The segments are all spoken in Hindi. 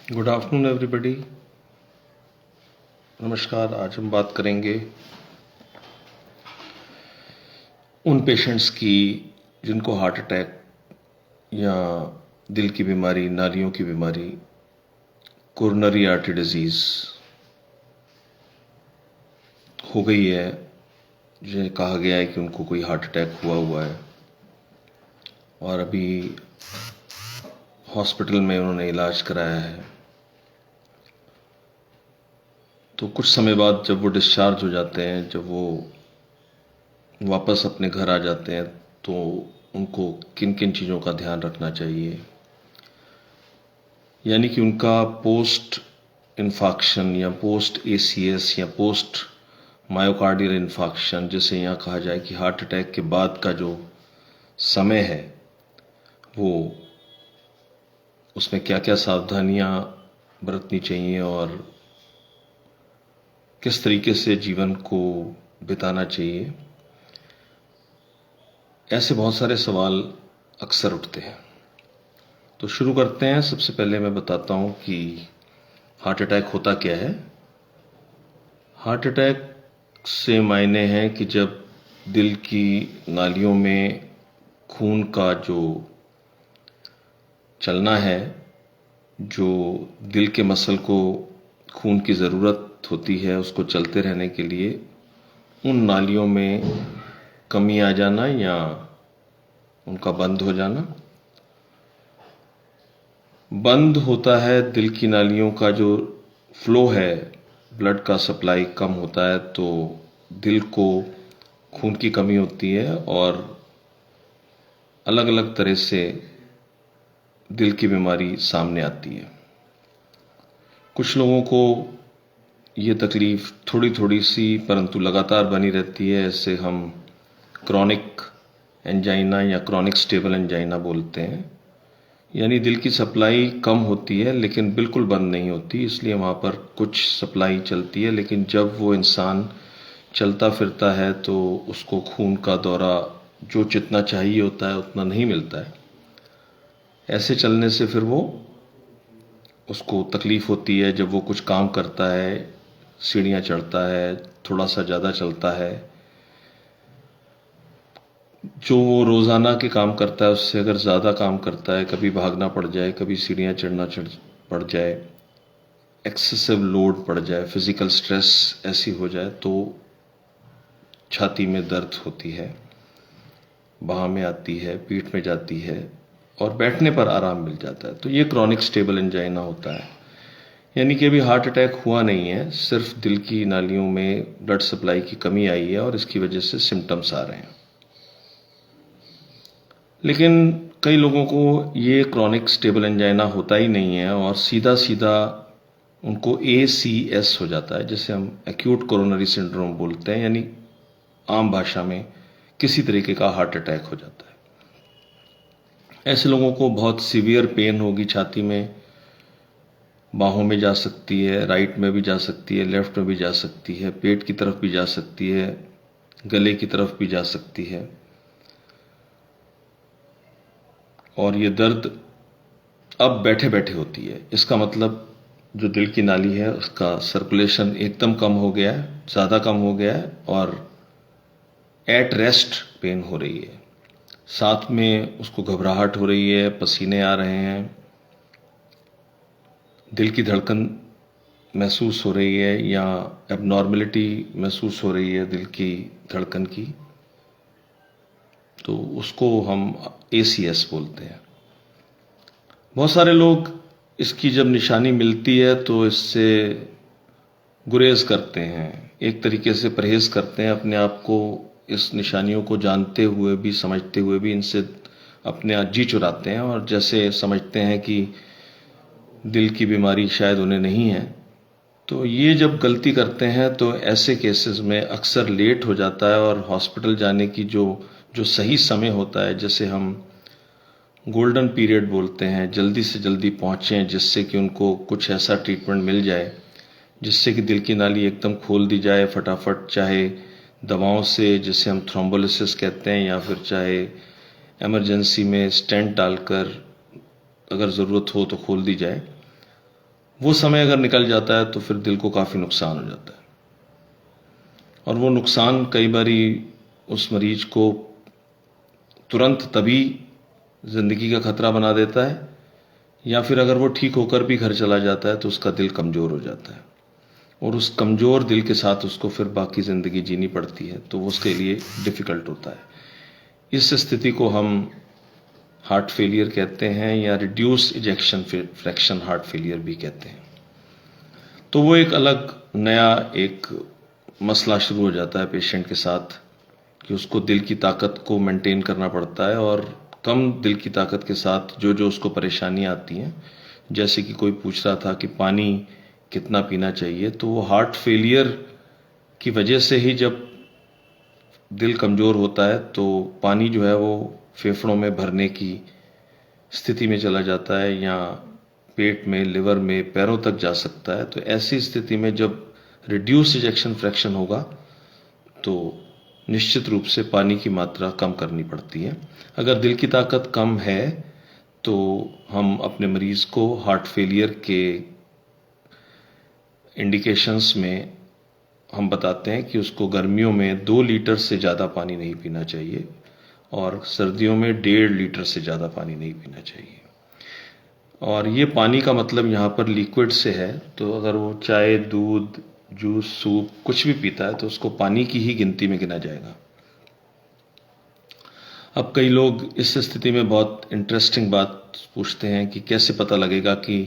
Good afternoon everybody. नमस्कार। आज हम बात करेंगे उन पेशेंट्स की जिनको हार्ट अटैक या दिल की बीमारी, नालियों की बीमारी, कोरोनरी आर्टरी डिजीज हो गई है, जिन्हें कहा गया है कि उनको कोई हार्ट अटैक हुआ है और अभी हॉस्पिटल में उन्होंने इलाज कराया है। तो कुछ समय बाद जब वो डिस्चार्ज हो जाते हैं, जब वो वापस अपने घर आ जाते हैं, तो उनको किन किन चीज़ों का ध्यान रखना चाहिए, यानी कि उनका पोस्ट इन्फाक्शन या पोस्ट एसीएस या पोस्ट मायोकार्डियल इन्फाक्शन, जिसे यहाँ कहा जाए कि हार्ट अटैक के बाद का जो समय है, वो उसमें क्या क्या सावधानियाँ बरतनी चाहिए और किस तरीके से जीवन को बिताना चाहिए। ऐसे बहुत सारे सवाल अक्सर उठते हैं। तो शुरू करते हैं। सबसे पहले मैं बताता हूँ कि हार्ट अटैक होता क्या है। हार्ट अटैक से मायने हैं कि जब दिल की नालियों में खून का जो चलना है, जो दिल के मसल को खून की ज़रूरत होती है उसको चलते रहने के लिए, उन नालियों में कमी आ जाना या उनका बंद हो जाना। बंद होता है दिल की नालियों का जो फ्लो है, ब्लड का सप्लाई कम होता है, तो दिल को खून की कमी होती है और अलग अलग तरह से दिल की बीमारी सामने आती है। कुछ लोगों को ये तकलीफ थोड़ी थोड़ी सी परंतु लगातार बनी रहती है। इसे हम क्रॉनिक एंजाइना या क्रॉनिक स्टेबल एंजाइना बोलते हैं, यानी दिल की सप्लाई कम होती है लेकिन बिल्कुल बंद नहीं होती, इसलिए वहाँ पर कुछ सप्लाई चलती है, लेकिन जब वो इंसान चलता फिरता है तो उसको खून का दौरा जो जितना चाहिए होता है उतना नहीं मिलता है। ऐसे चलने से फिर वो उसको तकलीफ़ होती है। जब वो कुछ काम करता है, सीढ़ियाँ चढ़ता है, थोड़ा सा ज़्यादा चलता है, जो वो रोज़ाना के काम करता है उससे अगर ज़्यादा काम करता है, कभी भागना पड़ जाए, कभी सीढ़ियाँ चढ़ना पड़ जाए, एक्सेसिव लोड पड़ जाए, फिज़िकल स्ट्रेस ऐसी हो जाए, तो छाती में दर्द होती है, बाह में आती है, पीठ में जाती है और बैठने पर आराम मिल जाता है। तो ये क्रॉनिक स्टेबल एंजाइना होता है, यानी कि अभी हार्ट अटैक हुआ नहीं है, सिर्फ दिल की नालियों में ब्लड सप्लाई की कमी आई है और इसकी वजह से सिम्टम्स आ रहे हैं। लेकिन कई लोगों को ये क्रॉनिक स्टेबल एंजाइना होता ही नहीं है और सीधा सीधा उनको ACS हो जाता है, जिसे हम एक्यूट कोरोनरी सिंड्रोम बोलते हैं, यानी आम भाषा में किसी तरीके का हार्ट अटैक हो जाता है। ऐसे लोगों को बहुत सीवियर पेन होगी छाती में, बाहों में जा सकती है, राइट में भी जा सकती है, लेफ्ट में भी जा सकती है, पेट की तरफ भी जा सकती है, गले की तरफ भी जा सकती है। और ये दर्द अब बैठे बैठे होती है। इसका मतलब जो दिल की नाली है उसका सर्कुलेशन एकदम कम हो गया है, ज़्यादा कम हो गया है और एट रेस्ट पेन हो रही है। साथ में उसको घबराहट हो रही है, पसीने आ रहे हैं, दिल की धड़कन महसूस हो रही है या एबनॉर्मलिटी महसूस हो रही है दिल की धड़कन की, तो उसको हम ACS बोलते हैं। बहुत सारे लोग इसकी जब निशानी मिलती है तो इससे गुरेज करते हैं, एक तरीके से परहेज करते हैं, अपने आप को इस निशानियों को जानते हुए भी, समझते हुए भी इनसे अपने जी चुराते हैं और जैसे समझते हैं कि दिल की बीमारी शायद उन्हें नहीं है। तो ये जब गलती करते हैं तो ऐसे केसेस में अक्सर लेट हो जाता है और हॉस्पिटल जाने की जो सही समय होता है, जैसे हम गोल्डन पीरियड बोलते हैं, जल्दी से जल्दी पहुँचें जिससे कि उनको कुछ ऐसा ट्रीटमेंट मिल जाए जिससे कि दिल की नाली एकदम खोल दी जाए फटाफट, चाहे दवाओं से जिसे हम थ्रोम्बोलिसिस कहते हैं, या फिर चाहे इमरजेंसी में स्टेंट डालकर अगर ज़रूरत हो तो खोल दी जाए। वो समय अगर निकल जाता है तो फिर दिल को काफ़ी नुकसान हो जाता है, और वो नुकसान कई बारी उस मरीज को तुरंत तभी ज़िंदगी का खतरा बना देता है, या फिर अगर वो ठीक होकर भी घर चला जाता है तो उसका दिल कमज़ोर हो जाता है, और उस कमज़ोर दिल के साथ उसको फिर बाकी ज़िंदगी जीनी पड़ती है, तो वो उसके लिए डिफ़िकल्ट होता है। इस स्थिति को हम हार्ट फेलियर कहते हैं, या reduce ejection fraction heart failure भी कहते हैं। तो वो एक अलग नया एक मसला शुरू हो जाता है पेशेंट के साथ, कि उसको दिल की ताकत को मेंटेन करना पड़ता है, और कम दिल की ताकत के साथ जो जो उसको परेशानियां आती हैं, जैसे कि कोई पूछ रहा था कि पानी कितना पीना चाहिए, तो वो हार्ट फेलियर की वजह से ही जब दिल कमज़ोर होता है तो पानी जो है वो फेफड़ों में भरने की स्थिति में चला जाता है, या पेट में, लिवर में, पैरों तक जा सकता है। तो ऐसी स्थिति में जब रिड्यूस इजेक्शन फ्रैक्शन होगा तो निश्चित रूप से पानी की मात्रा कम करनी पड़ती है। अगर दिल की ताकत कम है तो हम अपने मरीज को हार्ट फेलियर के इंडिकेशंस में हम बताते हैं कि उसको गर्मियों में 2 लीटर से ज़्यादा पानी नहीं पीना चाहिए, और सर्दियों में 1.5 लीटर से ज़्यादा पानी नहीं पीना चाहिए। और ये पानी का मतलब यहाँ पर लिक्विड से है, तो अगर वो चाय, दूध, जूस, सूप कुछ भी पीता है तो उसको पानी की ही गिनती में गिना जाएगा। अब कई लोग इस स्थिति में बहुत इंटरेस्टिंग बात पूछते हैं कि कैसे पता लगेगा कि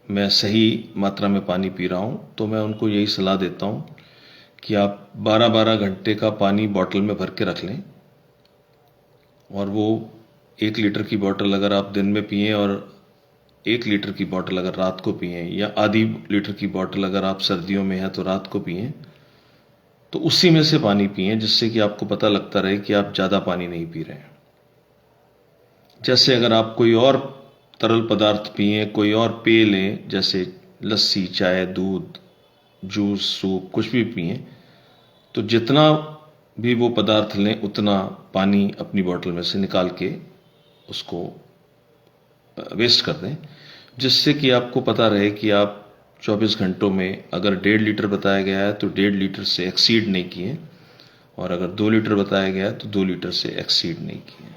मैं सही मात्रा में पानी पी रहा हूँ। तो मैं उनको यही सलाह देता हूँ कि आप 12-12 घंटे का पानी बॉटल में भर के रख लें, और वो 1 लीटर की बोतल अगर आप दिन में पिएं, और 1 लीटर की बोतल अगर रात को पिएं, या आधी लीटर की बोतल अगर आप सर्दियों में है तो रात को पिएं, तो उसी में से पानी पिएं, जिससे कि आपको पता लगता रहे कि आप ज़्यादा पानी नहीं पी रहे हैं। जैसे अगर आप कोई और तरल पदार्थ पिएं, कोई और पेय लें, जैसे लस्सी, चाय, दूध, जूस, सूप कुछ भी पिएं, तो जितना भी वो पदार्थ लें उतना पानी अपनी बोतल में से निकाल के उसको वेस्ट कर दें, जिससे कि आपको पता रहे कि आप 24 घंटों में अगर 1.5 लीटर बताया गया है तो 1.5 लीटर से एक्सीड नहीं किए, और अगर 2 लीटर बताया गया है तो 2 लीटर से एक्सीड नहीं किए।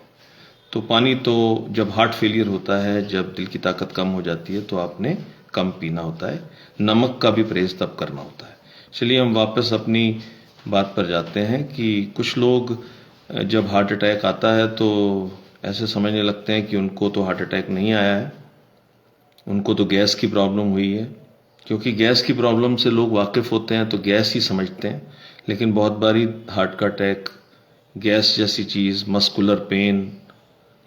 तो पानी तो जब हार्ट फेलियर होता है, जब दिल की ताकत कम हो जाती है, तो आपने कम पीना होता है। नमक का भी परहेज तब करना होता है। चलिए हम वापस अपनी बात पर जाते हैं कि कुछ लोग जब हार्ट अटैक आता है तो ऐसे समझने लगते हैं कि उनको तो हार्ट अटैक नहीं आया है, उनको तो गैस की प्रॉब्लम हुई है। क्योंकि गैस की प्रॉब्लम से लोग वाकिफ़ होते हैं तो गैस ही समझते हैं, लेकिन बहुत बारी हार्ट का अटैक गैस जैसी चीज़, मस्कुलर पेन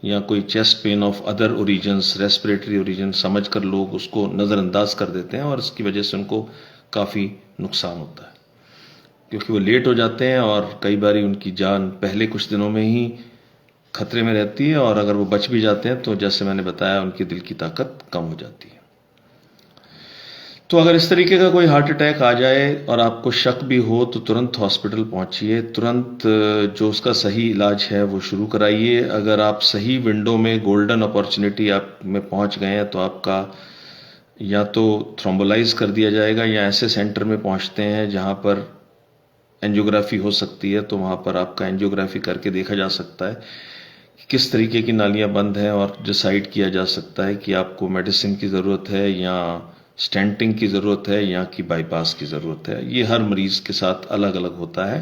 या कोई chest pain of other origins, respiratory origin समझकर लोग उसको नज़रअंदाज कर देते हैं, और इसकी वजह से उनको काफ़ी नुकसान होता है, क्योंकि वो लेट हो जाते हैं और कई बारी उनकी जान पहले कुछ दिनों में ही खतरे में रहती है, और अगर वो बच भी जाते हैं तो जैसे मैंने बताया उनकी दिल की ताकत कम हो जाती है। तो अगर इस तरीके का कोई हार्ट अटैक आ जाए और आपको शक भी हो तो तुरंत हॉस्पिटल पहुंचिए, तुरंत जो उसका सही इलाज है वो शुरू कराइए। अगर आप सही विंडो में, गोल्डन अपॉर्चुनिटी आप में पहुंच गए हैं, तो आपका या तो थ्रोम्बोलाइज कर दिया जाएगा, या ऐसे सेंटर में पहुंचते हैं जहां पर एंजियोग्राफी हो सकती है, तो वहां पर आपका एंजियोग्राफी करके देखा जा सकता है कि किस तरीके की नालियां बंद हैं, और डिसाइड किया जा सकता है कि आपको मेडिसिन की ज़रूरत है, या स्टेंटिंग की ज़रूरत है, या कि बाईपास की ज़रूरत है। ये हर मरीज़ के साथ अलग अलग होता है।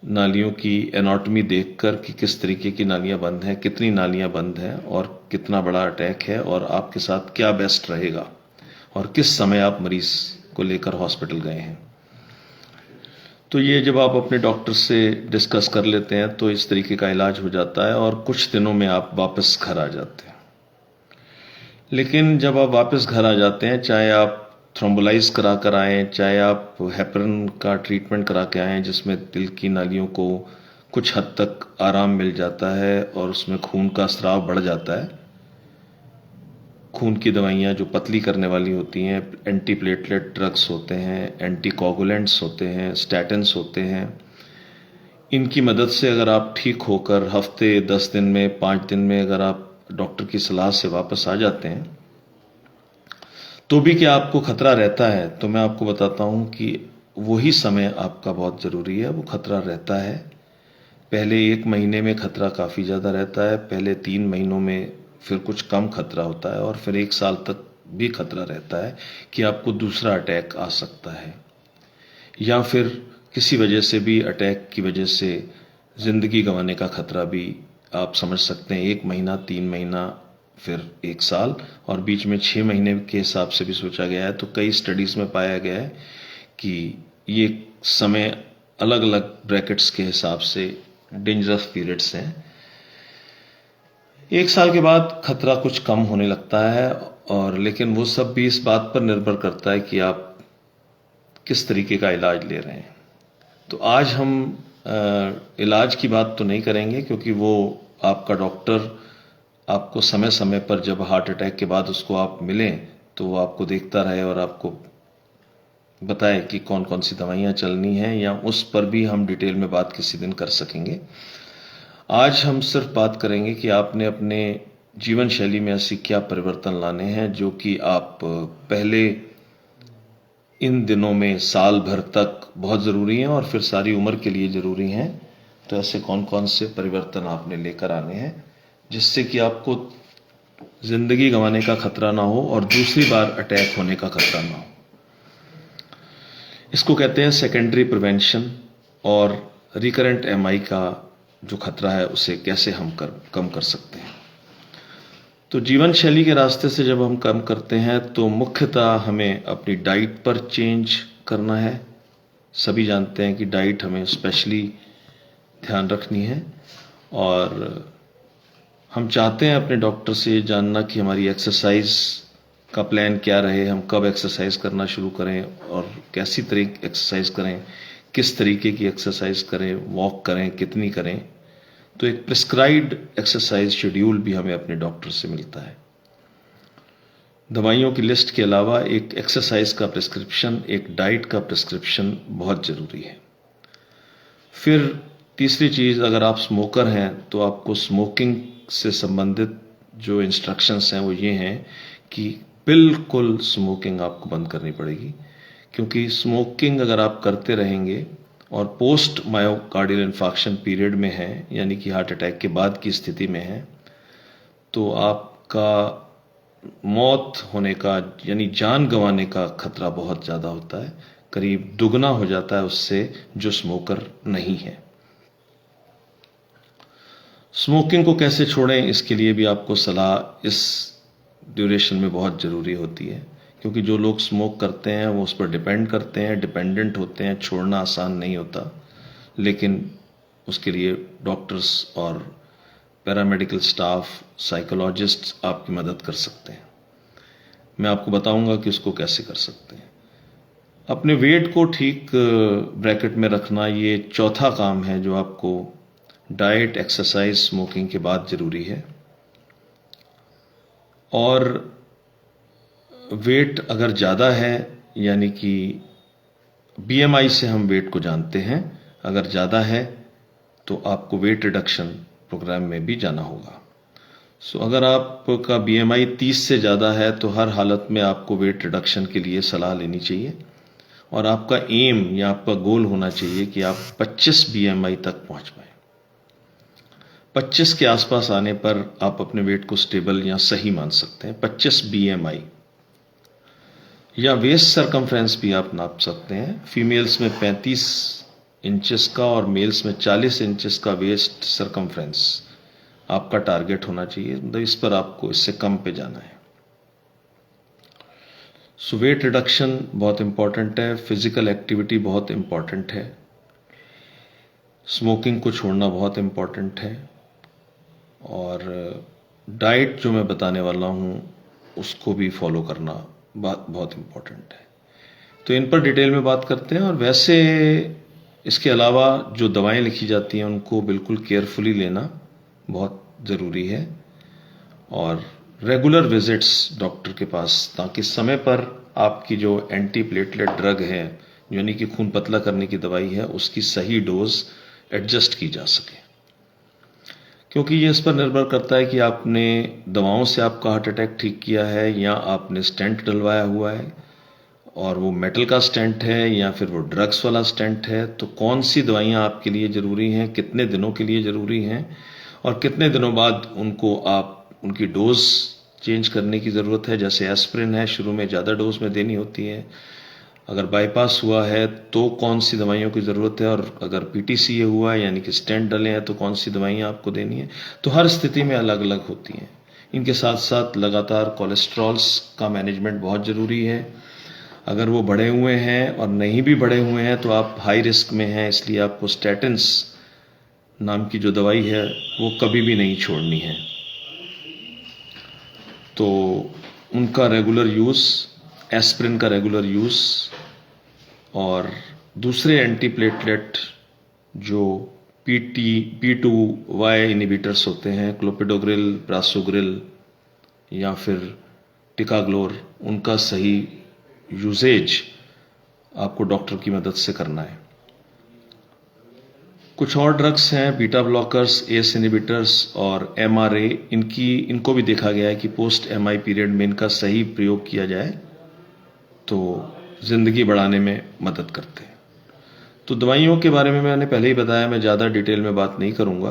नालियों की एनाटॉमी देखकर कि किस तरीके की नालियां बंद हैं, कितनी नालियां बंद हैं, और कितना बड़ा अटैक है, और आपके साथ क्या बेस्ट रहेगा, और किस समय आप मरीज़ को लेकर हॉस्पिटल गए हैं। तो ये जब आप अपने डॉक्टर से डिस्कस कर लेते हैं तो इस तरीके का इलाज हो जाता है, और कुछ दिनों में आप वापस घर आ जाते हैं। लेकिन जब आप वापस घर आ जाते हैं, चाहे आप थ्रोम्बोलाइज करा कर आएँ, चाहे आप हेपरिन का ट्रीटमेंट करा के आएँ, जिसमें दिल की नालियों को कुछ हद तक आराम मिल जाता है और उसमें खून का स्राव बढ़ जाता है। खून की दवाइयाँ जो पतली करने वाली होती हैं, एंटी प्लेटलेट ड्रग्स होते हैं, एंटी कोगुलेंट्स होते हैं, स्टैटिन्स होते हैं, इनकी मदद से अगर आप ठीक होकर हफ्ते, 10 दिन में, 5 दिन में अगर आप डॉक्टर की सलाह से वापस आ जाते हैं, तो भी क्या आपको खतरा रहता है? तो मैं आपको बताता हूं कि वही समय आपका बहुत जरूरी है। वो खतरा रहता है। पहले 1 महीने में खतरा काफी ज्यादा रहता है, पहले 3 महीनों में फिर कुछ कम खतरा होता है, और फिर 1 साल तक भी खतरा रहता है कि आपको दूसरा अटैक आ सकता है, या फिर किसी वजह से भी, अटैक की वजह से जिंदगी गंवाने का खतरा भी आप समझ सकते हैं। 1 महीना, 3 महीना, फिर 1 साल, और बीच में 6 महीने के हिसाब से भी सोचा गया है। तो कई स्टडीज में पाया गया है कि ये समय अलग अलग ब्रैकेट्स के हिसाब से डेंजरस पीरियड्स हैं। 1 साल के बाद खतरा कुछ कम होने लगता है, और लेकिन वो सब भी इस बात पर निर्भर करता है कि आप किस तरीके का इलाज ले रहे हैं। तो आज हम इलाज की बात तो नहीं करेंगे, क्योंकि वो आपका डॉक्टर आपको समय समय पर, जब हार्ट अटैक के बाद उसको आप मिलें, तो वो आपको देखता रहे और आपको बताए कि कौन कौन सी दवाइयाँ चलनी हैं, या उस पर भी हम डिटेल में बात किसी दिन कर सकेंगे। आज हम सिर्फ बात करेंगे कि आपने अपने जीवन शैली में ऐसी क्या परिवर्तन लाने हैं जो कि आप पहले इन दिनों में साल भर तक बहुत ज़रूरी हैं और फिर सारी उम्र के लिए ज़रूरी हैं। तो ऐसे कौन कौन से परिवर्तन आपने लेकर आने हैं जिससे कि आपको जिंदगी गंवाने का खतरा ना हो और दूसरी बार अटैक होने का खतरा ना हो। इसको कहते हैं सेकेंडरी प्रिवेंशन, और रिकरेंट एमआई का जो खतरा है उसे कैसे हम कम कर सकते हैं। तो जीवन शैली के रास्ते से जब हम कम करते हैं तो मुख्यतः हमें अपनी डाइट पर चेंज करना है। सभी जानते हैं कि डाइट हमें स्पेशली ध्यान रखनी है, और हम चाहते हैं अपने डॉक्टर से ये जानना कि हमारी एक्सरसाइज का प्लान क्या रहे, हम कब एक्सरसाइज करना शुरू करें और कैसी तरीके एक्सरसाइज करें, किस तरीके की एक्सरसाइज करें, वॉक करें, कितनी करें। तो एक प्रिस्क्राइब्ड एक्सरसाइज शेड्यूल भी हमें अपने डॉक्टर से मिलता है। दवाइयों की लिस्ट के अलावा एक एक्सरसाइज का प्रिस्क्रिप्शन, एक डाइट का प्रिस्क्रिप्शन बहुत जरूरी है। फिर तीसरी चीज, अगर आप स्मोकर हैं तो आपको स्मोकिंग से संबंधित जो इंस्ट्रक्शंस हैं वो ये हैं कि बिल्कुल स्मोकिंग आपको बंद करनी पड़ेगी, क्योंकि स्मोकिंग अगर आप करते रहेंगे और पोस्ट मायोकार्डियल इन्फार्क्शन पीरियड में है, यानी कि हार्ट अटैक के बाद की स्थिति में है, तो आपका मौत होने का, यानी जान गंवाने का खतरा बहुत ज्यादा होता है, करीब दुगना हो जाता है उससे जो स्मोकर नहीं है। स्मोकिंग को कैसे छोड़ें, इसके लिए भी आपको सलाह इस ड्यूरेशन में बहुत ज़रूरी होती है, क्योंकि जो लोग स्मोक करते हैं वो उस पर डिपेंड करते हैं, डिपेंडेंट होते हैं। छोड़ना आसान नहीं होता, लेकिन उसके लिए डॉक्टर्स और पैरामेडिकल स्टाफ, साइकोलॉजिस्ट आपकी मदद कर सकते हैं। मैं आपको बताऊंगा कि उसको कैसे कर सकते हैं। अपने वेट को ठीक ब्रैकेट में रखना, ये चौथा काम है जो आपको डाइट, एक्सरसाइज, स्मोकिंग के बाद जरूरी है। और वेट अगर ज़्यादा है, यानी कि बीएमआई से हम वेट को जानते हैं, अगर ज़्यादा है तो आपको वेट रिडक्शन प्रोग्राम में भी जाना होगा। सो अगर आपका बीएमआई 30 से ज़्यादा है तो हर हालत में आपको वेट रिडक्शन के लिए सलाह लेनी चाहिए, और आपका एम या आपका गोल होना चाहिए कि आप 25 बीएमआई तक पहुंच पाए। 25 के आसपास आने पर आप अपने वेट को स्टेबल या सही मान सकते हैं। 25 बीएमआई या वेस्ट सरकमफ्रेंस भी आप नाप सकते हैं। फीमेल्स में 35 इंचेस का और मेल्स में 40 इंचेस का वेस्ट सरकमफ्रेंस आपका टारगेट होना चाहिए। मतलब इस पर आपको इससे कम पे जाना है। सो वेट रिडक्शन बहुत इंपॉर्टेंट है, फिजिकल एक्टिविटी बहुत इंपॉर्टेंट है, स्मोकिंग को छोड़ना बहुत इंपॉर्टेंट है, और डाइट जो मैं बताने वाला हूँ उसको भी फॉलो करना बहुत इंपॉर्टेंट है। तो इन पर डिटेल में बात करते हैं। और वैसे इसके अलावा जो दवाएं लिखी जाती हैं उनको बिल्कुल केयरफुली लेना बहुत ज़रूरी है, और रेगुलर विजिट्स डॉक्टर के पास, ताकि समय पर आपकी जो एंटी प्लेटलेट ड्रग है, यानी कि खून पतला करने की दवाई है, उसकी सही डोज एडजस्ट की जा सके। क्योंकि ये इस पर निर्भर करता है कि आपने दवाओं से आपका हार्ट अटैक ठीक किया है या आपने स्टेंट डलवाया हुआ है, और वो मेटल का स्टेंट है या फिर वो ड्रग्स वाला स्टेंट है, तो कौन सी दवाइयाँ आपके लिए ज़रूरी हैं, कितने दिनों के लिए ज़रूरी हैं, और कितने दिनों बाद उनको आप उनकी डोज चेंज करने की ज़रूरत है। जैसे एस्प्रिन है, शुरू में ज़्यादा डोज में देनी होती है। अगर बाईपास हुआ है तो कौन सी दवाइयों की ज़रूरत है, और अगर पीटीसीए हुआ है यानी कि स्टेंट डले हैं तो कौन सी दवाइयाँ आपको देनी है। तो हर स्थिति में अलग अलग होती हैं। इनके साथ साथ लगातार कोलेस्ट्रॉल्स का मैनेजमेंट बहुत ज़रूरी है। अगर वो बढ़े हुए हैं और नहीं भी बढ़े हुए हैं तो आप हाई रिस्क में हैं, इसलिए आपको स्टैटिन्स नाम की जो दवाई है वो कभी भी नहीं छोड़नी है। तो उनका रेगुलर यूज़, एस्प्रिन का रेगुलर यूज़, और दूसरे एंटीप्लेटलेट जो P2Y इनहिबिटर्स होते हैं, क्लोपिडोग्रिल, प्रासोग्रिल या फिर टिकाग्लोर, उनका सही यूजेज आपको डॉक्टर की मदद से करना है। कुछ और ड्रग्स हैं, बीटा ब्लॉकर्स, एस इनहिबिटर्स और MRA। इनको भी देखा गया है कि पोस्ट MI पीरियड में इनका सही प्रयोग किया जाए तो ज़िंदगी बढ़ाने में मदद करते हैं। तो दवाइयों के बारे में मैंने पहले ही बताया, मैं ज़्यादा डिटेल में बात नहीं करूँगा।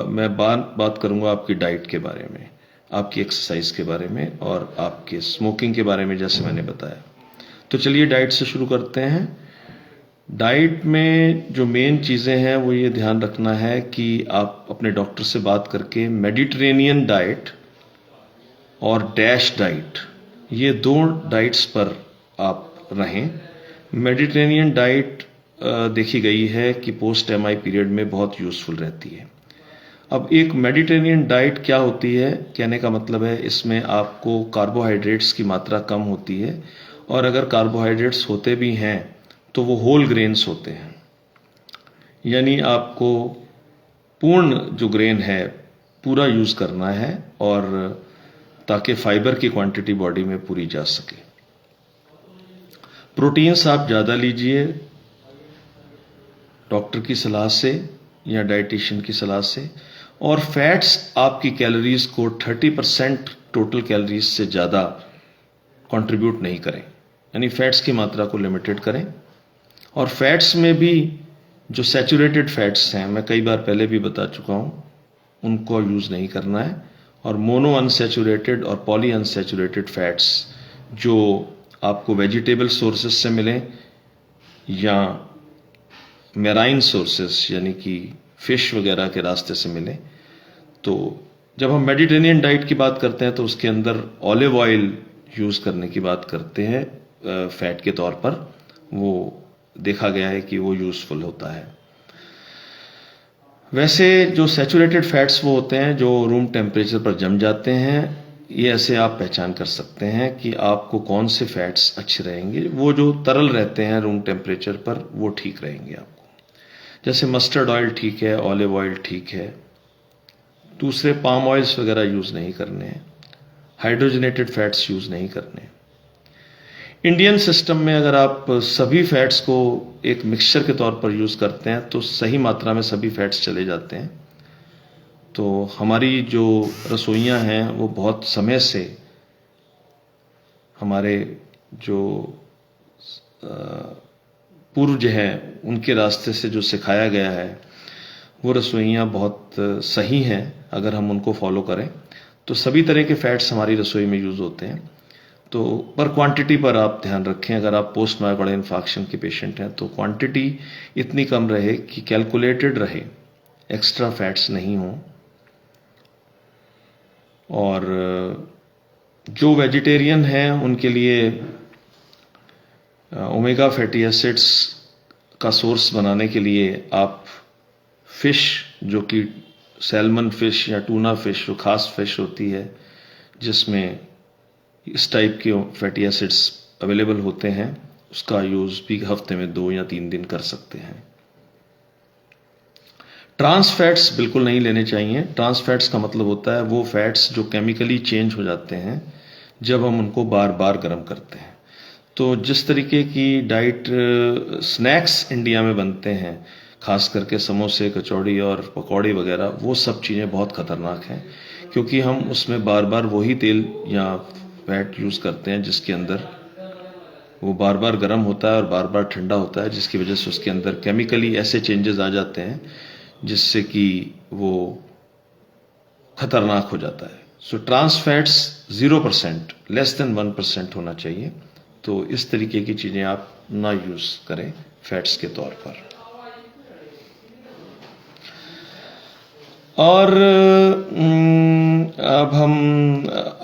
मैं बात करूँगा आपकी डाइट के बारे में, आपकी एक्सरसाइज के बारे में और आपके स्मोकिंग के बारे में, जैसे मैंने बताया। तो चलिए डाइट से शुरू करते हैं। डाइट में जो मेन चीज़ें हैं वो ये ध्यान रखना है कि आप अपने डॉक्टर से बात करके मेडिटेरेनियन डाइट और डैश डाइट, ये दो डाइट्स पर आप रहें। मेडिटेरेनियन डाइट देखी गई है कि पोस्ट MI पीरियड में बहुत यूज़फुल रहती है। अब एक मेडिटेरेनियन डाइट क्या होती है, कहने का मतलब है इसमें आपको कार्बोहाइड्रेट्स की मात्रा कम होती है, और अगर कार्बोहाइड्रेट्स होते भी हैं तो वो होल ग्रेन्स होते हैं, यानी आपको पूर्ण जो ग्रेन है पूरा यूज़ करना है, और ताकि फाइबर की क्वांटिटी बॉडी में पूरी जा सके। प्रोटीन्स आप ज़्यादा लीजिए डॉक्टर की सलाह से या डाइटिशियन की सलाह से, और फैट्स आपकी कैलोरीज को 30% टोटल कैलोरीज से ज़्यादा कंट्रीब्यूट नहीं करें, यानी फैट्स की मात्रा को लिमिटेड करें। और फैट्स में भी जो सैचुरेटेड फैट्स हैं, मैं कई बार पहले भी बता चुका हूँ, उनको यूज़ नहीं करना है। और मोनो अनसैचुरेटेड और पॉली अनसैचुरेटेड फैट्स जो आपको वेजिटेबल सोर्सेस से मिलें या मैराइन सोर्सेस यानी कि फिश वगैरह के रास्ते से मिलें। तो जब हम मेडिटेरेनियन डाइट की बात करते हैं तो उसके अंदर ऑलिव ऑयल यूज़ करने की बात करते हैं फैट के तौर पर। वो देखा गया है कि वो यूज़फुल होता है। वैसे जो सैचुरेटेड फैट्स वो होते हैं जो रूम टेम्परेचर पर जम जाते हैं। ये ऐसे आप पहचान कर सकते हैं कि आपको कौन से फैट्स अच्छे रहेंगे। वो जो तरल रहते हैं रूम टेम्परेचर पर वो ठीक रहेंगे आपको, जैसे मस्टर्ड ऑयल ठीक है, ऑलिव ऑयल ठीक है। दूसरे पाम ऑयल्स वगैरह यूज़ नहीं करने हैं, हाइड्रोजनेटेड फैट्स यूज़ नहीं करने। इंडियन सिस्टम में अगर आप सभी फैट्स को एक मिक्सचर के तौर पर यूज़ करते हैं तो सही मात्रा में सभी फैट्स चले जाते हैं। तो हमारी जो रसोइयाँ हैं वो बहुत समय से हमारे जो पूर्वज हैं उनके रास्ते से जो सिखाया गया है वो रसोइयाँ बहुत सही हैं। अगर हम उनको फॉलो करें तो सभी तरह के फैट्स हमारी रसोई में यूज़ होते हैं। तो पर क्वांटिटी पर आप ध्यान रखें। अगर आप पोस्ट मायोकार्डियल इन्फार्क्शन के पेशेंट हैं तो क्वांटिटी इतनी कम रहे कि कैलकुलेटेड रहे, एक्स्ट्रा फैट्स नहीं हों। और जो वेजिटेरियन हैं उनके लिए ओमेगा फैटी एसिड्स का सोर्स बनाने के लिए आप फिश, जो कि सैल्मन फिश या टूना फिश, जो खास फिश होती है जिसमें इस टाइप के फैटी एसिड्स अवेलेबल होते हैं, उसका यूज़ भी हफ्ते में 2 या 3 दिन कर सकते हैं। ट्रांस फैट्स बिल्कुल नहीं लेने चाहिए। ट्रांस फैट्स का मतलब होता है वो फैट्स जो केमिकली चेंज हो जाते हैं जब हम उनको बार बार गर्म करते हैं। तो जिस तरीके की डाइट स्नैक्स इंडिया में बनते हैं, खास करके समोसे, कचौड़ी और पकौड़ी वगैरह, वो सब चीज़ें बहुत ख़तरनाक हैं, क्योंकि हम उसमें बार बार वही तेल या फैट यूज़ करते हैं जिसके अंदर वो बार बार गर्म होता है और बार बार ठंडा होता है, जिसकी वजह से उसके अंदर केमिकली ऐसे चेंजेस आ जाते हैं जिससे कि वो खतरनाक हो जाता है। सो ट्रांस फैट्स 0%, लेस देन 1% होना चाहिए। तो इस तरीके की चीज़ें आप ना यूज़ करें फैट्स के तौर पर। और अब हम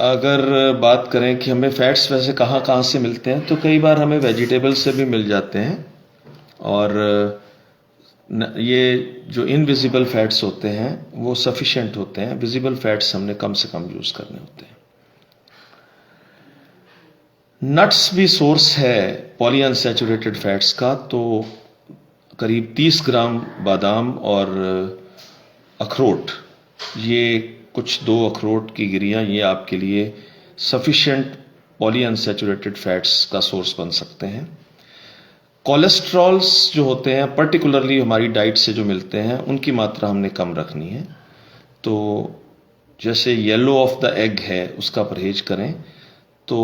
अगर बात करें कि हमें फैट्स वैसे कहाँ कहाँ से मिलते हैं, तो कई बार हमें वेजिटेबल से भी मिल जाते हैं, और ये जो इनविजिबल फैट्स होते हैं वो सफिशिएंट होते हैं। विजिबल फैट्स हमने कम से कम यूज़ करने होते हैं। नट्स भी सोर्स है पॉलीअनसैचुरेटेड फैट्स का, तो करीब 30 ग्राम बादाम और अखरोट, ये कुछ 2 अखरोट की गिरियां, ये आपके लिए सफिशिएंट पॉलीअनसैचुरेटेड फैट्स का सोर्स बन सकते हैं। कोलेस्ट्रॉल्स जो होते हैं पर्टिकुलरली हमारी डाइट से जो मिलते हैं, उनकी मात्रा हमने कम रखनी है। तो जैसे येलो ऑफ द एग है, उसका परहेज करें। तो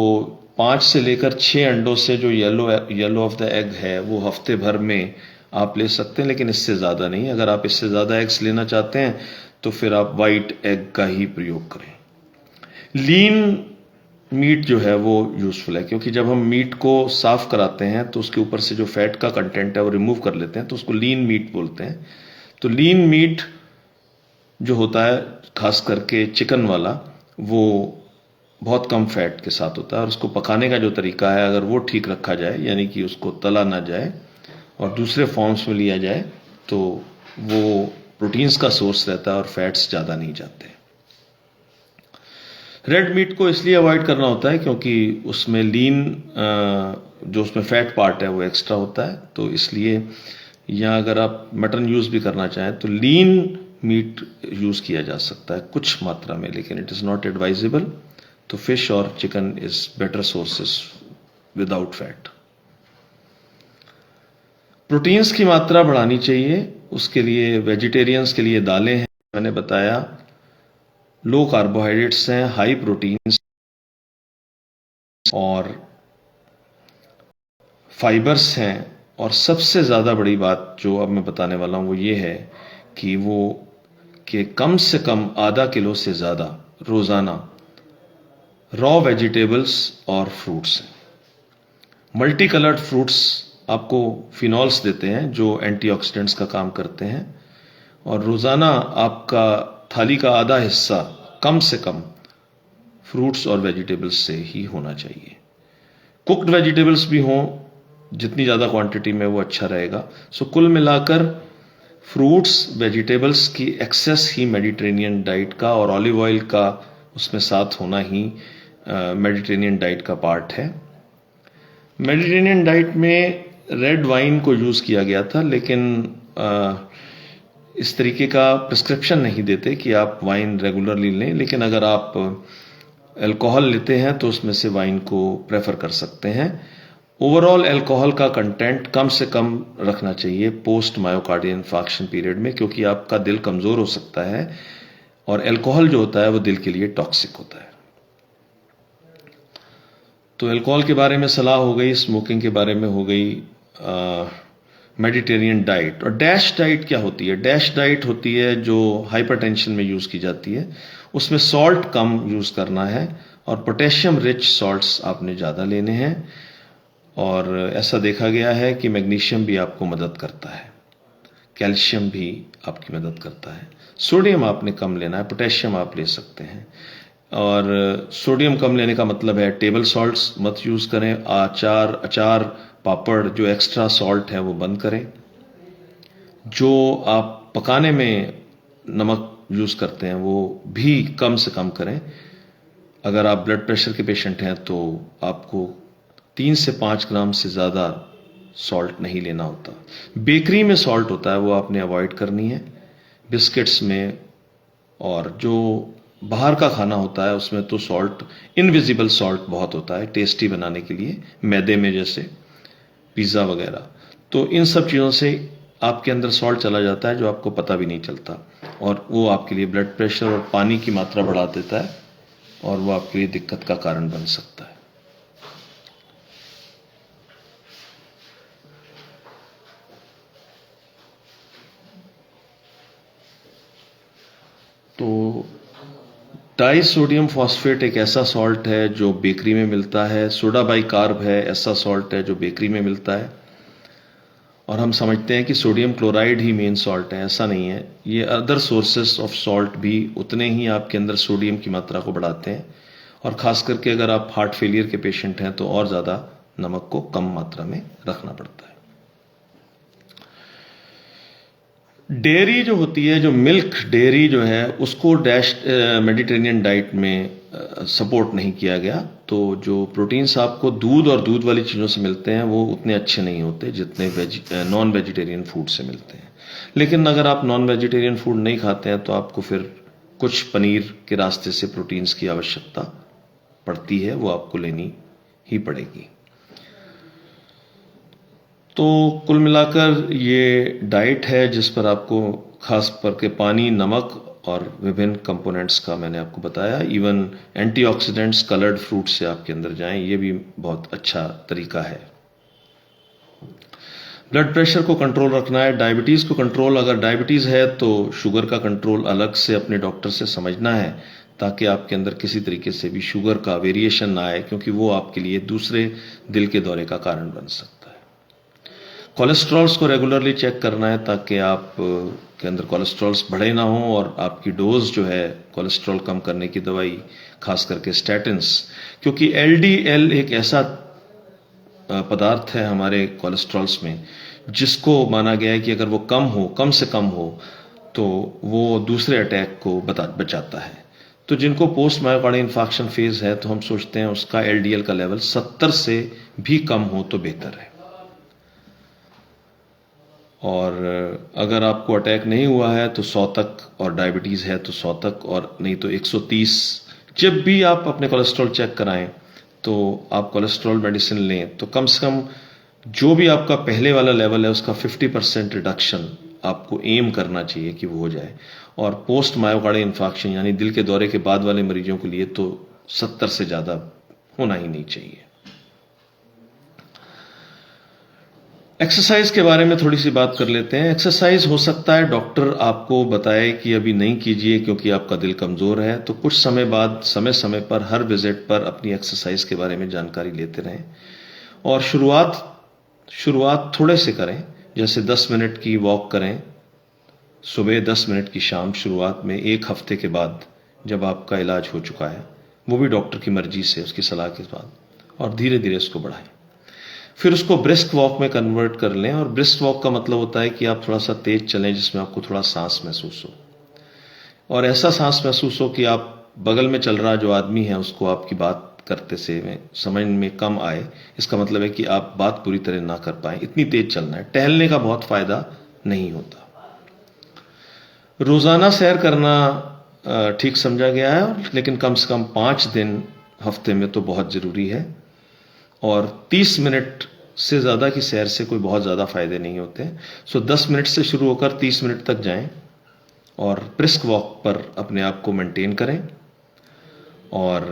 5 से लेकर 6 अंडों से जो येलो ऑफ द एग है वो हफ्ते भर में आप ले सकते हैं, लेकिन इससे ज़्यादा नहीं। अगर आप इससे ज़्यादा एग्स लेना चाहते हैं तो फिर आप वाइट एग का ही प्रयोग करें। लीन मीट जो है वो यूज़फुल है, क्योंकि जब हम मीट को साफ कराते हैं तो उसके ऊपर से जो फैट का कंटेंट है वो रिमूव कर लेते हैं, तो उसको लीन मीट बोलते हैं। तो लीन मीट जो होता है, खास करके चिकन वाला, वो बहुत कम फैट के साथ होता है, और उसको पकाने का जो तरीका है, अगर वो ठीक रखा जाए, यानी कि उसको तला ना जाए और दूसरे फॉर्म्स में लिया जाए, तो वो प्रोटीन्स का सोर्स रहता है और फैट्स ज़्यादा नहीं जाते। रेड मीट को इसलिए अवॉइड करना होता है क्योंकि उसमें लीन जो उसमें फैट पार्ट है वो एक्स्ट्रा होता है, तो इसलिए, या अगर आप मटन यूज़ भी करना चाहें तो लीन मीट यूज़ किया जा सकता है कुछ मात्रा में, लेकिन इट इज़ नॉट एडवाइजेबल। तो फिश और chicken is better sources without fat. Proteins की मात्रा बढ़ानी चाहिए, उसके लिए वेजिटेरियंस के लिए दालें हैं, मैंने बताया, लो कार्बोहाइड्रेट्स हैं, हाई प्रोटीन्स और फाइबर्स हैं, और सबसे ज़्यादा बड़ी बात जो अब मैं बताने वाला हूँ वो ये है कि कम से कम आधा किलो से ज़्यादा रोज़ाना रॉ वेजिटेबल्स और फ्रूट्स हैं। मल्टी कलर्ड फ्रूट्स आपको फिनॉल्स देते हैं जो एंटीऑक्सीडेंट्स का काम करते हैं, और रोज़ाना आपका थाली का आधा हिस्सा कम से कम फ्रूट्स और वेजिटेबल्स से ही होना चाहिए। कुक्ड वेजिटेबल्स भी हों, जितनी ज़्यादा क्वांटिटी में वो अच्छा रहेगा। सो कुल मिलाकर फ्रूट्स, वेजिटेबल्स की एक्सेस ही मेडिटेरेनियन डाइट का, और ऑलिव ऑयल का उसमें साथ होना ही मेडिटेरेनियन डाइट का पार्ट है। मेडिटेरेनियन डाइट में रेड वाइन को यूज़ किया गया था, लेकिन इस तरीके का प्रिस्क्रिप्शन नहीं देते कि आप वाइन रेगुलरली लें, लेकिन अगर आप अल्कोहल लेते हैं तो उसमें से वाइन को प्रेफर कर सकते हैं। ओवरऑल अल्कोहल का कंटेंट कम से कम रखना चाहिए पोस्ट मायोकार्डियल इन्फार्क्शन पीरियड में, क्योंकि आपका दिल कमज़ोर हो सकता है, और अल्कोहल जो होता है वो दिल के लिए टॉक्सिक होता है। तो अल्कोहल के बारे में सलाह हो गई, स्मोकिंग के बारे में हो गई, मेडिटेरियन डाइट। और डैश डाइट क्या होती है? डैश डाइट होती है जो हाइपरटेंशन में यूज़ की जाती है। उसमें सॉल्ट कम यूज़ करना है, और पोटेशियम रिच सॉल्ट्स आपने ज़्यादा लेने हैं, और ऐसा देखा गया है कि मैग्नीशियम भी आपको मदद करता है, कैल्शियम भी आपकी मदद करता है। सोडियम आपने कम लेना है, पोटेशियम आप ले सकते हैं। और सोडियम कम लेने का मतलब है टेबल सॉल्ट्स मत यूज़ करें, अचार, पापड़, जो एक्स्ट्रा सॉल्ट है वो बंद करें। जो आप पकाने में नमक यूज़ करते हैं वो भी कम से कम करें। अगर आप ब्लड प्रेशर के पेशेंट हैं तो आपको 3 से 5 ग्राम से ज़्यादा सॉल्ट नहीं लेना होता। बेकरी में सॉल्ट होता है वो आपने अवॉइड करनी है, बिस्किट्स में, और जो बाहर का खाना होता है उसमें तो सॉल्ट, इनविजिबल सॉल्ट बहुत होता है टेस्टी बनाने के लिए, मैदे में जैसे पिज़्ज़ा वगैरह। तो इन सब चीज़ों से आपके अंदर सॉल्ट चला जाता है जो आपको पता भी नहीं चलता, और वो आपके लिए ब्लड प्रेशर और पानी की मात्रा बढ़ा देता है और वो आपके लिए दिक्कत का कारण बन सकता है। तो डाई सोडियम फॉस्फेट एक ऐसा सॉल्ट है जो बेकरी में मिलता है। सोडा बाइकार्ब है, ऐसा सॉल्ट है जो बेकरी में मिलता है, और हम समझते हैं कि सोडियम क्लोराइड ही मेन सॉल्ट है। ऐसा नहीं है, ये अदर सोर्सेस ऑफ सॉल्ट भी उतने ही आपके अंदर सोडियम की मात्रा को बढ़ाते हैं, और खास करके अगर आप हार्ट फेलियर के पेशेंट हैं तो और ज़्यादा नमक को कम मात्रा में रखना पड़ता है। डेयरी जो होती है, जो मिल्क डेयरी जो है, उसको मेडिटेरेनियन डाइट में सपोर्ट नहीं किया गया। तो जो प्रोटीन्स आपको दूध और दूध वाली चीज़ों से मिलते हैं वो उतने अच्छे नहीं होते जितने नॉन वेजिटेरियन फूड से मिलते हैं। लेकिन अगर आप नॉन वेजिटेरियन फूड नहीं खाते हैं तो आपको फिर कुछ पनीर के रास्ते से प्रोटीन्स की आवश्यकता पड़ती है, वो आपको लेनी ही पड़ेगी। तो कुल मिलाकर ये डाइट है जिस पर आपको खास करके पानी, नमक और विभिन्न कंपोनेंट्स का मैंने आपको बताया। इवन एंटीऑक्सीडेंट्स, कलर्ड फ्रूट से आपके अंदर जाएं, ये भी बहुत अच्छा तरीका है। ब्लड प्रेशर को कंट्रोल रखना है, डायबिटीज़ को कंट्रोल, अगर डायबिटीज़ है तो शुगर का कंट्रोल अलग से अपने डॉक्टर से समझना है, ताकि आपके अंदर किसी तरीके से भी शुगर का वेरिएशन ना आए, क्योंकि वो आपके लिए दूसरे दिल के दौरे का कारण बन सकता है। कोलेस्ट्रॉल्स को रेगुलरली चेक करना है ताकि आप के अंदर कोलेस्ट्रॉल्स बढ़े ना हो, और आपकी डोज जो है कोलेस्ट्रॉल कम करने की दवाई, खास करके स्टैटिन्स, क्योंकि एलडीएल एक ऐसा पदार्थ है हमारे कोलेस्ट्रॉल्स में जिसको माना गया है कि अगर वो कम से कम हो तो वो दूसरे अटैक को बचाता है। तो जिनको पोस्ट मायोकार्डियल इंफार्क्शन फेज है तो हम सोचते हैं उसका एलडीएल का लेवल 70 से भी कम हो तो बेहतर है। और अगर आपको अटैक नहीं हुआ है तो 100 तक, और डायबिटीज़ है तो 100 तक, और नहीं तो 130। जब भी आप अपने कोलेस्ट्रॉल चेक कराएं तो आप कोलेस्ट्रॉल मेडिसिन लें तो कम से कम जो भी आपका पहले वाला लेवल है उसका 50% रिडक्शन आपको एम करना चाहिए कि वो हो जाए। और पोस्ट मायोकार्डियल इंफार्क्शन यानी दिल के दौरे के बाद वाले मरीजों के लिए तो 70 से ज़्यादा होना ही नहीं चाहिए। एक्सरसाइज के बारे में थोड़ी सी बात कर लेते हैं। एक्सरसाइज हो सकता है डॉक्टर आपको बताए कि अभी नहीं कीजिए क्योंकि आपका दिल कमज़ोर है, तो कुछ समय बाद समय समय पर हर विजिट पर अपनी एक्सरसाइज के बारे में जानकारी लेते रहें, और शुरुआत थोड़े से करें। जैसे 10 मिनट की वॉक करें सुबह, 10 मिनट की शाम, शुरुआत में। 1 हफ्ते के बाद जब आपका इलाज हो चुका है, वो भी डॉक्टर की मर्जी से, उसकी सलाह के बाद, और धीरे धीरे उसको बढ़ाएं। फिर उसको ब्रिस्क वॉक में कन्वर्ट कर लें, और ब्रिस्क वॉक का मतलब होता है कि आप थोड़ा सा तेज चलें जिसमें आपको थोड़ा सांस महसूस हो, और ऐसा सांस महसूस हो कि आप बगल में चल रहा जो आदमी है उसको आपकी बात करते से समझ में कम आए। इसका मतलब है कि आप बात पूरी तरह ना कर पाए, इतनी तेज चलना है। टहलने का बहुत फायदा नहीं होता। रोजाना सैर करना ठीक समझा गया है, लेकिन कम से कम 5 दिन हफ्ते में तो बहुत जरूरी है, और 30 मिनट से ज़्यादा की सैर से कोई बहुत ज़्यादा फायदे नहीं होते। सो 10 मिनट से शुरू होकर 30 मिनट तक जाएं, और ब्रिस्क वॉक पर अपने आप को मेंटेन करें। और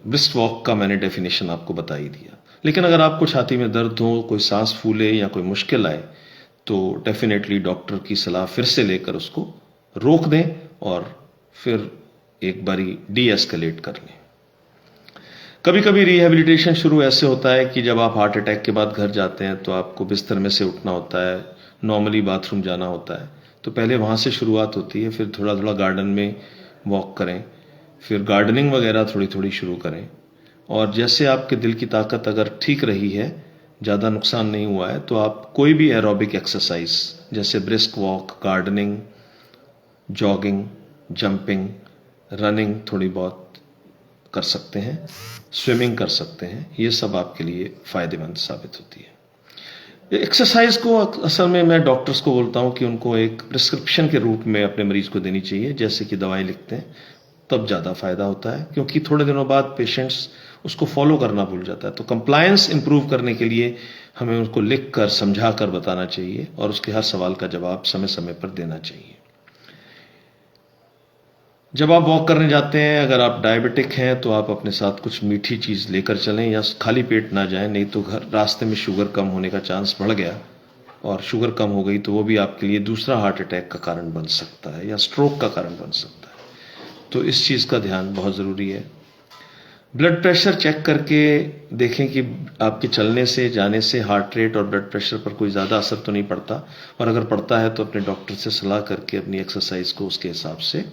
ब्रिस्क वॉक का मैंने डेफिनेशन आपको बता ही दिया। लेकिन अगर आपको छाती में दर्द हो, कोई सांस फूले या कोई मुश्किल आए, तो डेफिनेटली डॉक्टर की सलाह फिर से लेकर उसको रोक दें, और फिर एक बारी डी एस्केलेट कर लें। कभी कभी रिहेबिलिटेशन शुरू ऐसे होता है कि जब आप हार्ट अटैक के बाद घर जाते हैं तो आपको बिस्तर में से उठना होता है, नॉर्मली बाथरूम जाना होता है, तो पहले वहाँ से शुरुआत होती है। फिर थोड़ा थोड़ा गार्डन में वॉक करें, फिर गार्डनिंग वगैरह थोड़ी थोड़ी शुरू करें। और जैसे आपके दिल की ताकत अगर ठीक रही है, ज़्यादा नुकसान नहीं हुआ है, तो आप कोई भी एरोबिक एक्सरसाइज जैसे brisk walk, gardening, jogging, jumping, running थोड़ी बहुत कर सकते हैं, स्विमिंग कर सकते हैं। ये सब आपके लिए फ़ायदेमंद साबित होती है। एक्सरसाइज को असल में मैं डॉक्टर्स को बोलता हूँ कि उनको एक प्रिस्क्रिप्शन के रूप में अपने मरीज को देनी चाहिए, जैसे कि दवाई लिखते हैं, तब ज़्यादा फायदा होता है, क्योंकि थोड़े दिनों बाद पेशेंट्स उसको फॉलो करना भूल जाता है। तो कंप्लायंस इंप्रूव करने के लिए हमें उनको लिख कर समझा कर बताना चाहिए और उसके हर सवाल का जवाब समय समय पर देना चाहिए। जब आप वॉक करने जाते हैं, अगर आप डायबिटिक हैं तो आप अपने साथ कुछ मीठी चीज़ लेकर चलें या खाली पेट ना जाएं, नहीं तो घर रास्ते में शुगर कम होने का चांस बढ़ गया और शुगर कम हो गई तो वो भी आपके लिए दूसरा हार्ट अटैक का कारण बन सकता है या स्ट्रोक का कारण बन सकता है। तो इस चीज़ का ध्यान बहुत ज़रूरी है। ब्लड प्रेशर चेक करके देखें कि आपके चलने से जाने से हार्ट रेट और ब्लड प्रेशर पर कोई ज़्यादा असर तो नहीं पड़ता, और अगर पड़ता है तो अपने डॉक्टर से सलाह करके अपनी एक्सरसाइज को उसके हिसाब से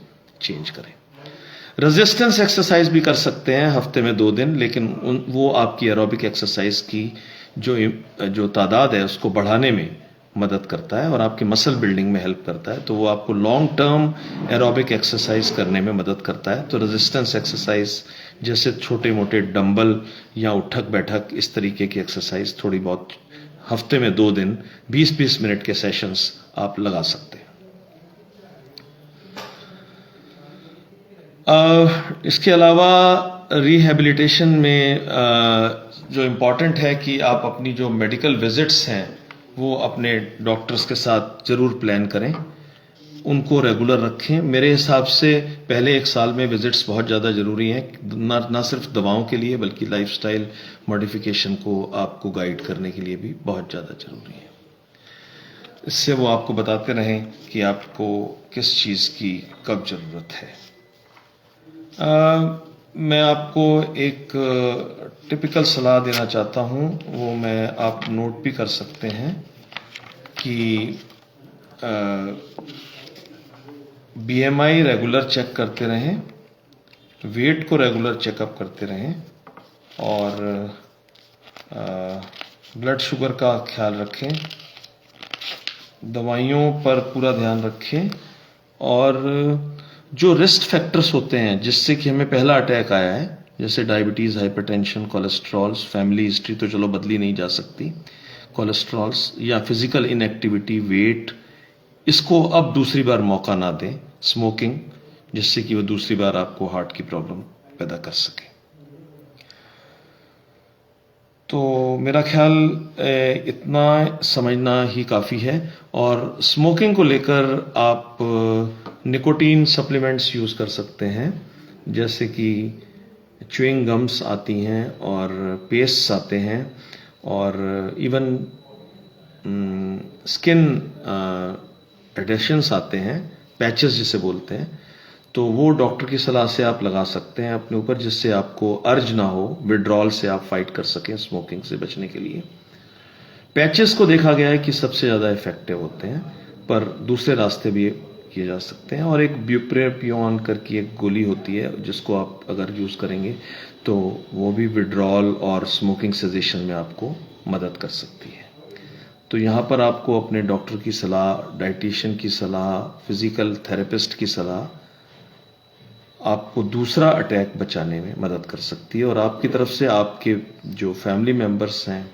चेंज करें। रेजिस्टेंस एक्सरसाइज भी कर सकते हैं हफ्ते में 2 दिन, लेकिन वो आपकी एरोबिक एक्सरसाइज की जो तादाद है उसको बढ़ाने में मदद करता है और आपकी मसल बिल्डिंग में हेल्प करता है, तो वो आपको लॉन्ग टर्म एरोबिक एक्सरसाइज करने में मदद करता है। तो रेजिस्टेंस एक्सरसाइज जैसे छोटे मोटे डंबल या उठक बैठक, इस तरीके की एक्सरसाइज थोड़ी बहुत हफ्ते में 2 दिन 20-20 मिनट के सेशंस आप लगा सकते हैं। इसके अलावा रिहैबिलिटेशन में जो इम्पॉर्टेंट है कि आप अपनी जो मेडिकल विजिट्स हैं वो अपने डॉक्टर्स के साथ ज़रूर प्लान करें, उनको रेगुलर रखें। मेरे हिसाब से पहले 1 साल में विजिट्स बहुत ज़्यादा ज़रूरी हैं, ना सिर्फ दवाओं के लिए बल्कि लाइफस्टाइल मॉडिफिकेशन को आपको गाइड करने के लिए भी बहुत ज़्यादा ज़रूरी है। इससे वो आपको बताते रहें कि आपको किस चीज़ की कब ज़रूरत है। मैं आपको एक टिपिकल सलाह देना चाहता हूँ, वो आप नोट भी कर सकते हैं कि BMI रेगुलर चेक करते रहें, वेट को रेगुलर चेकअप करते रहें और ब्लड शुगर का ख्याल रखें, दवाइयों पर पूरा ध्यान रखें, और जो रिस्क फैक्टर्स होते हैं जिससे कि हमें पहला अटैक आया है, जैसे diabetes, hypertension, cholesterols, family history तो चलो बदली नहीं जा सकती, कोलेस्ट्रॉल्स या फिजिकल इनएक्टिविटी, वेट, इसको अब दूसरी बार मौका ना दें, स्मोकिंग, जिससे कि वो दूसरी बार आपको हार्ट की प्रॉब्लम पैदा कर सके। तो मेरा ख्याल इतना समझना ही काफ़ी है। और स्मोकिंग को लेकर आप निकोटीन सप्लीमेंट्स यूज़ कर सकते हैं, जैसे कि च्युइंग गम्स आती हैं और पेस्ट्स आते हैं और इवन स्किन एडेशंस आते हैं, पैचेस जिसे बोलते हैं, तो वो डॉक्टर की सलाह से आप लगा सकते हैं अपने ऊपर, जिससे आपको अर्ज ना हो, विड्रॉल से आप फाइट कर सकें स्मोकिंग से बचने के लिए। पैचेस को देखा गया है कि सबसे ज़्यादा इफेक्टिव होते हैं, पर दूसरे रास्ते भी किए जा सकते हैं। और एक ब्यूप्रेपियोन करके एक गोली होती है जिसको आप अगर यूज़ करेंगे तो वो भी विड्रॉल और स्मोकिंग सेजेशन में आपको मदद कर सकती है। तो यहाँ पर आपको अपने डॉक्टर की सलाह, डाइटिशियन की सलाह, फिजिकल थेरेपिस्ट की सलाह आपको दूसरा अटैक बचाने में मदद कर सकती है। और आपकी तरफ से आपके जो फैमिली मेंबर्स हैं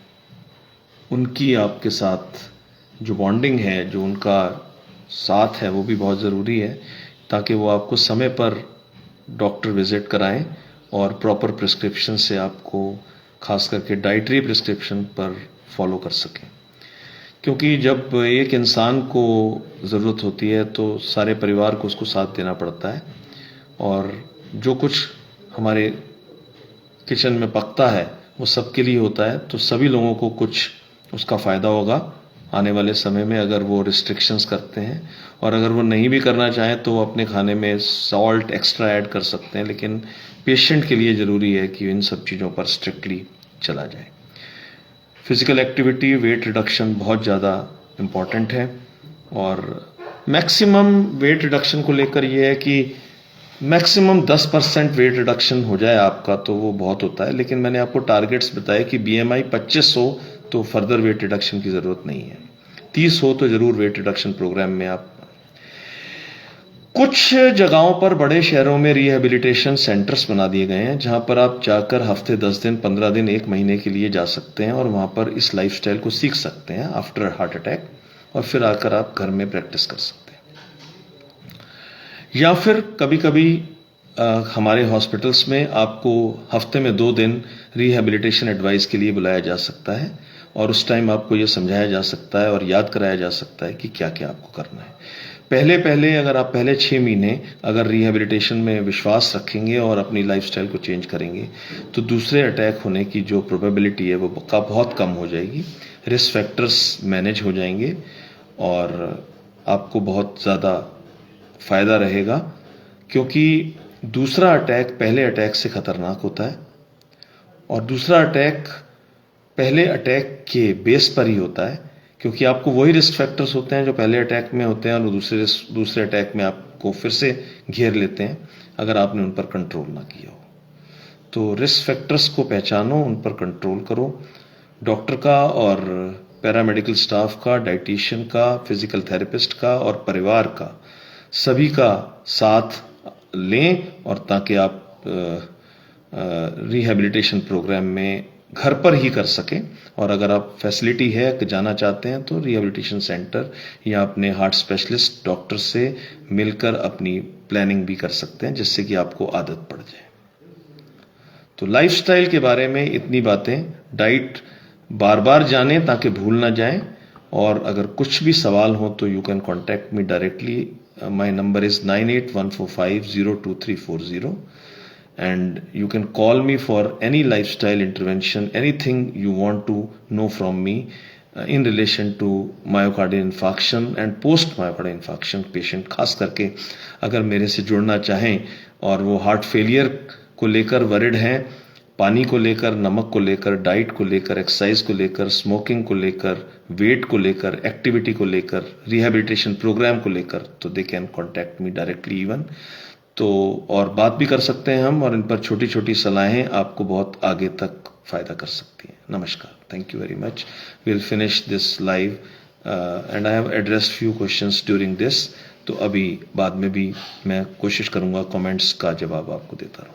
उनकी आपके साथ जो बॉन्डिंग है, जो उनका साथ है, वो भी बहुत ज़रूरी है, ताकि वो आपको समय पर डॉक्टर विजिट कराएं और प्रॉपर प्रिस्क्रिप्शन से आपको खास करके डाइटरी प्रिस्क्रिप्शन पर फॉलो कर सकें। क्योंकि जब एक इंसान को ज़रूरत होती है तो सारे परिवार को उसको साथ देना पड़ता है, और जो कुछ हमारे किचन में पकता है वो सबके लिए होता है, तो सभी लोगों को कुछ उसका फ़ायदा होगा आने वाले समय में अगर वो रिस्ट्रिक्शंस करते हैं। और अगर वो नहीं भी करना चाहें तो वो अपने खाने में सॉल्ट एक्स्ट्रा ऐड कर सकते हैं, लेकिन पेशेंट के लिए ज़रूरी है कि इन सब चीज़ों पर स्ट्रिक्टली चला जाए। फिजिकल एक्टिविटी, वेट रिडक्शन बहुत ज़्यादा इम्पॉर्टेंट है, और मैक्सिमम वेट रिडक्शन को लेकर ये है कि मैक्सिमम 10% वेट रिडक्शन हो जाए आपका तो वो बहुत होता है, लेकिन मैंने आपको टारगेट्स बताए कि BMI 25 हो तो फर्दर वेट रिडक्शन की ज़रूरत नहीं है, 30 हो तो ज़रूर वेट रिडक्शन प्रोग्राम में आप। कुछ जगहों पर बड़े शहरों में रिहैबिलिटेशन सेंटर्स बना दिए गए हैं जहां पर आप जाकर हफ्ते 10 दिन, 15 दिन, 1 महीने के लिए जा सकते हैं और वहां पर इस लाइफस्टाइल को सीख सकते हैं आफ्टर हार्ट अटैक, और फिर आकर आप घर में प्रैक्टिस कर सकते हैं। या फिर कभी कभी हमारे हॉस्पिटल्स में आपको हफ्ते में 2 दिन रिहैबिलिटेशन एडवाइस के लिए बुलाया जा सकता है, और उस टाइम आपको ये समझाया जा सकता है और याद कराया जा सकता है कि क्या क्या आपको करना है। पहले पहले अगर आप पहले 6 महीने अगर रिहेबिलिटेशन में विश्वास रखेंगे और अपनी लाइफस्टाइल को चेंज करेंगे तो दूसरे अटैक होने की जो प्रोबेबिलिटी है वो बहुत कम हो जाएगी, रिस्क फैक्टर्स मैनेज हो जाएंगे और आपको बहुत ज़्यादा फ़ायदा रहेगा, क्योंकि दूसरा अटैक पहले अटैक से ख़तरनाक होता है और दूसरा अटैक पहले अटैक के बेस पर ही होता है, क्योंकि आपको वही रिस्क फैक्टर्स होते हैं जो पहले अटैक में होते हैं और दूसरे अटैक में आपको फिर से घेर लेते हैं अगर आपने उन पर कंट्रोल ना किया हो। तो रिस्क फैक्टर्स को पहचानो, उन पर कंट्रोल करो। डॉक्टर का और पैरामेडिकल स्टाफ का, डाइटिशियन का, फिजिकल थेरेपिस्ट का और परिवार का, सभी का साथ लें और ताकि आप रिहेबिलिटेशन प्रोग्राम में घर पर ही कर सकें। और अगर आप फैसिलिटी है कि जाना चाहते हैं तो रिहेबिलिटेशन सेंटर या अपने हार्ट स्पेशलिस्ट डॉक्टर से मिलकर अपनी प्लानिंग भी कर सकते हैं, जिससे कि आपको आदत पड़ जाए। तो लाइफस्टाइल के बारे में इतनी बातें, डाइट बार बार जानें ताकि भूल ना जाएं। और अगर कुछ भी सवाल हो तो you can contact me directly. My number is 9814502340 and you can call me for any lifestyle intervention, anything you want to know from me in relation to myocardial infarction and post myocardial infarction patient। खास करके अगर मेरे से जुड़ना चाहें और वो हार्ट फेलियर को लेकर वरिड हैं, पानी को लेकर, नमक को लेकर, डाइट को लेकर, एक्सरसाइज को लेकर, स्मोकिंग को लेकर, वेट को लेकर, एक्टिविटी को लेकर, रिहेबिलिटेशन प्रोग्राम को लेकर, तो they can contact me directly even. तो और बात भी कर सकते हैं हम, और इन पर छोटी छोटी सलाहें आपको बहुत आगे तक फायदा कर सकती हैं। नमस्कार, thank you very much. Will finish this live and I have addressed few questions during this. तो अभी बाद में भी मैं कोशिश करूंगा कमेंट्स का जवाब आपको देता रहूं।